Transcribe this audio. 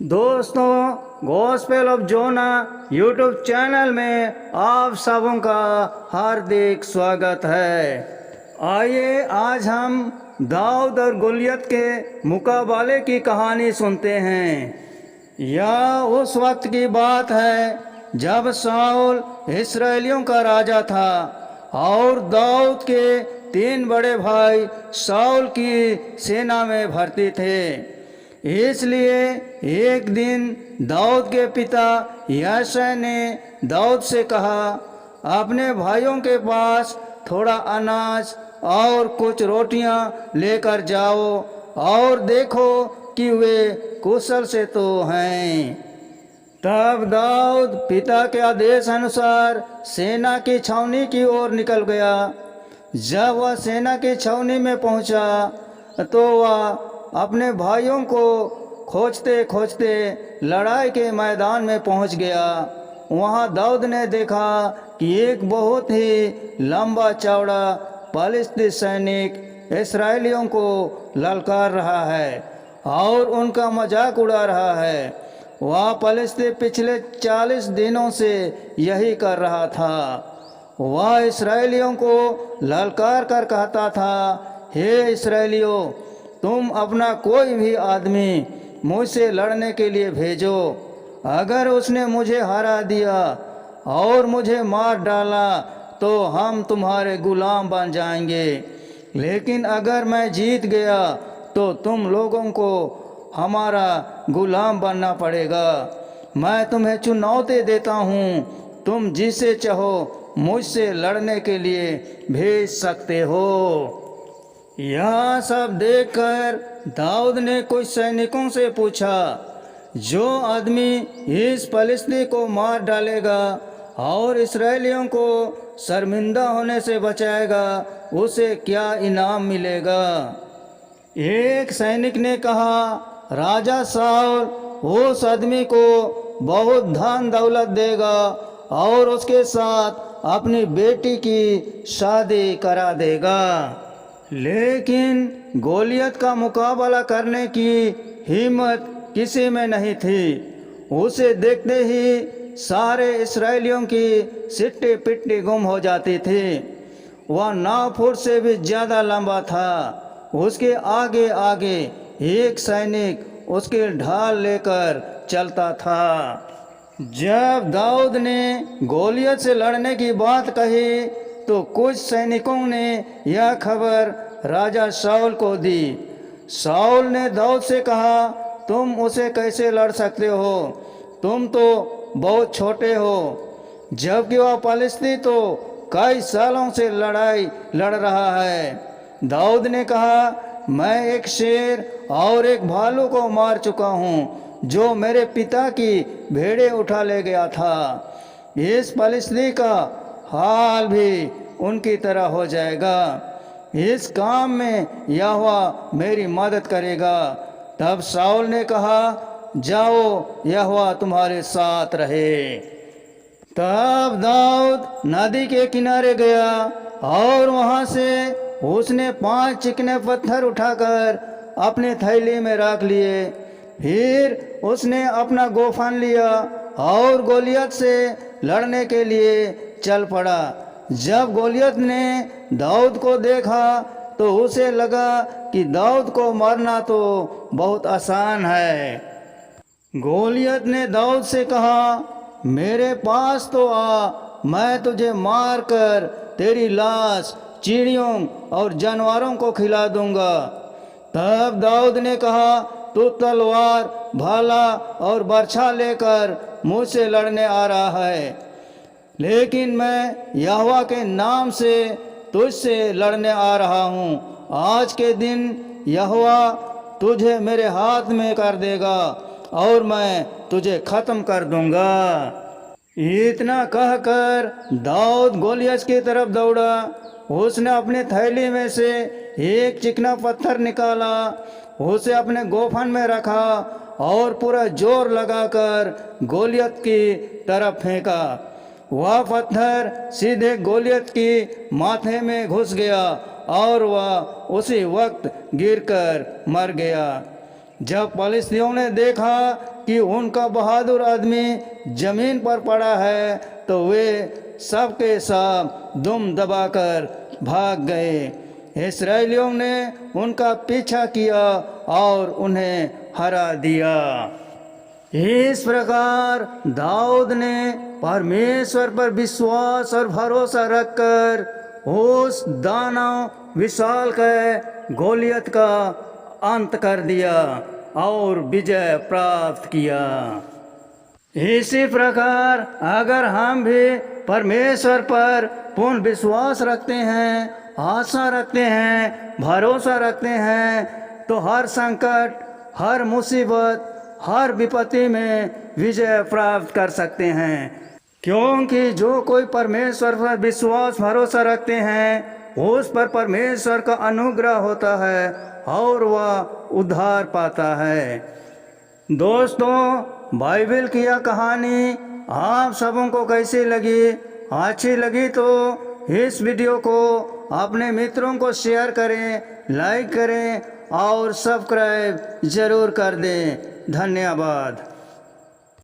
दोस्तों, gospel of Jonah YouTube channel में आप सबों का हार्दिक स्वागत है। आइए आज हम दाऊद और गोलियत के मुकाबले की कहानी सुनते हैं। यह उस वक्त की बात है जब शाऊल इस्राएलियों का राजा था और दाऊद के 3 बड़े भाई शाऊल की सेना में भर्ती थे। इसलिए एक दिन दाऊद के पिता यशै ने दाऊद से कहा, अपने भाइयों के पास थोड़ा अनाज और कुछ रोटियां लेकर जाओ और देखो कि वे कुशल से तो हैं। तब दाऊद पिता के आदेश अनुसार सेना की छावनी की ओर निकल गया। जब वह सेना की छावनी में पहुंचा तो वह अपने भाइयों को खोजते खोजते लड़ाई के मैदान में पहुंच गया। वहां दाऊद ने देखा कि एक बहुत ही लंबा चौड़ा पलिश्ती सैनिक इस्राएलियों को ललकार रहा है और उनका मजाक उड़ा रहा है। वह पलिश्ती पिछले 40 दिनों से यही कर रहा था। वह इस्राएलियों को ललकार कर कहता था, हे इस्राएलियों, तुम अपना कोई भी आदमी मुझसे लड़ने के लिए भेजो। अगर उसने मुझे हरा दिया और मुझे मार डाला तो हम तुम्हारे गुलाम बन जाएंगे, लेकिन अगर मैं जीत गया तो तुम लोगों को हमारा गुलाम बनना पड़ेगा। मैं तुम्हें चुनौती देता हूँ, तुम जिसे चाहो मुझसे लड़ने के लिए भेज सकते हो। यह सब देखकर दाऊद ने कुछ सैनिकों से पूछा, जो आदमी इस पलिश्ती को मार डालेगा और इस्राएलियों को शर्मिंदा होने से बचाएगा, उसे क्या इनाम मिलेगा? एक सैनिक ने कहा, राजा शाऊल उस आदमी को बहुत धन दौलत देगा और उसके साथ अपनी बेटी की शादी करा देगा। लेकिन गोलियत का मुकाबला करने की हिम्मत किसी में नहीं थी। उसे देखते ही सारे इस्राएलियों की सिट्टी पिट्टी गुम हो जाती थी। वह 9 फुट से भी ज़्यादा लंबा था। उसके आगे आगे एक सैनिक उसके ढाल लेकर चलता था। जब दाऊद ने गोलियत से लड़ने की बात कही तो कुछ सैनिकों ने यह खबर राजा शाऊल को दी। शाऊल ने दाऊद से कहा, तुम उसे कैसे लड़ सकते हो? तुम तो बहुत छोटे हो, जबकि वह पलिश्ती तो कई सालों से लड़ाई लड़ रहा है। दाऊद ने कहा, मैं एक शेर और एक भालू को मार चुका हूँ, जो मेरे पिता की भेड़ें उठा ले गया था। इस पलिश्ती का हाल भी उनकी तरह हो जाएगा। इस काम में यहोवा मेरी मदद करेगा। तब शाऊल ने कहा, जाओ, यहोवा तुम्हारे साथ रहे। तब दाऊद नदी के किनारे गया और वहां से उसने 5 चिकने पत्थर उठाकर अपनी थैली में रख लिए। फिर उसने अपना गोफन लिया और गोलियत से लड़ने के लिए चल पड़ा। जब गोलियत ने दाऊद को देखा तो उसे लगा कि दाऊद को मारना तो बहुत आसान है। गोलियत ने दाऊद से कहा, मेरे पास तो आ, मैं तुझे मार कर तेरी लाश चिड़ियों और जानवरों को खिला दूंगा। तब दाऊद ने कहा, तू तलवार, भाला और बर्छा लेकर मुझसे लड़ने आ रहा है, लेकिन मैं यहोवा के नाम से तुझसे लड़ने आ रहा हूँ। आज के दिन यहोवा तुझे मेरे हाथ में कर देगा और मैं तुझे खत्म कर दूंगा। इतना कहकर दाऊद गोलियत की तरफ दौड़ा। उसने अपनी थैली में से एक चिकना पत्थर निकाला, उसे अपने गोफन में रखा और पूरा जोर लगाकर गोलियत की तरफ फेंका। वह पत्थर सीधे गोलियत की माथे में घुस गया और वह उसी वक्त गिरकर मर गया। जब पलिश्तियों ने देखा कि उनका बहादुर आदमी जमीन पर पड़ा है तो वे सबके सब दुम दबाकर भाग गए। इस्राएलियों ने उनका पीछा किया और उन्हें हरा दिया। इस प्रकार दाऊद ने परमेश्वर पर विश्वास और भरोसा रखकर उस दानव विशाल के गोलियत का अंत कर दिया और विजय प्राप्त किया। इसी प्रकार अगर हम भी परमेश्वर पर पूर्ण विश्वास रखते हैं, आशा रखते हैं, भरोसा रखते हैं तो हर संकट, हर मुसीबत, हर विपत्ति में विजय प्राप्त कर सकते हैं। क्योंकि जो कोई परमेश्वर पर विश्वास भरोसा रखते हैं उस पर परमेश्वर का अनुग्रह होता है और वह उद्धार पाता है। दोस्तों, बाइबल की यह कहानी आप सबों को कैसी लगी? अच्छी लगी तो इस वीडियो को अपने मित्रों को शेयर करें, लाइक करें और सब्सक्राइब जरूर कर दें। धन्यवाद।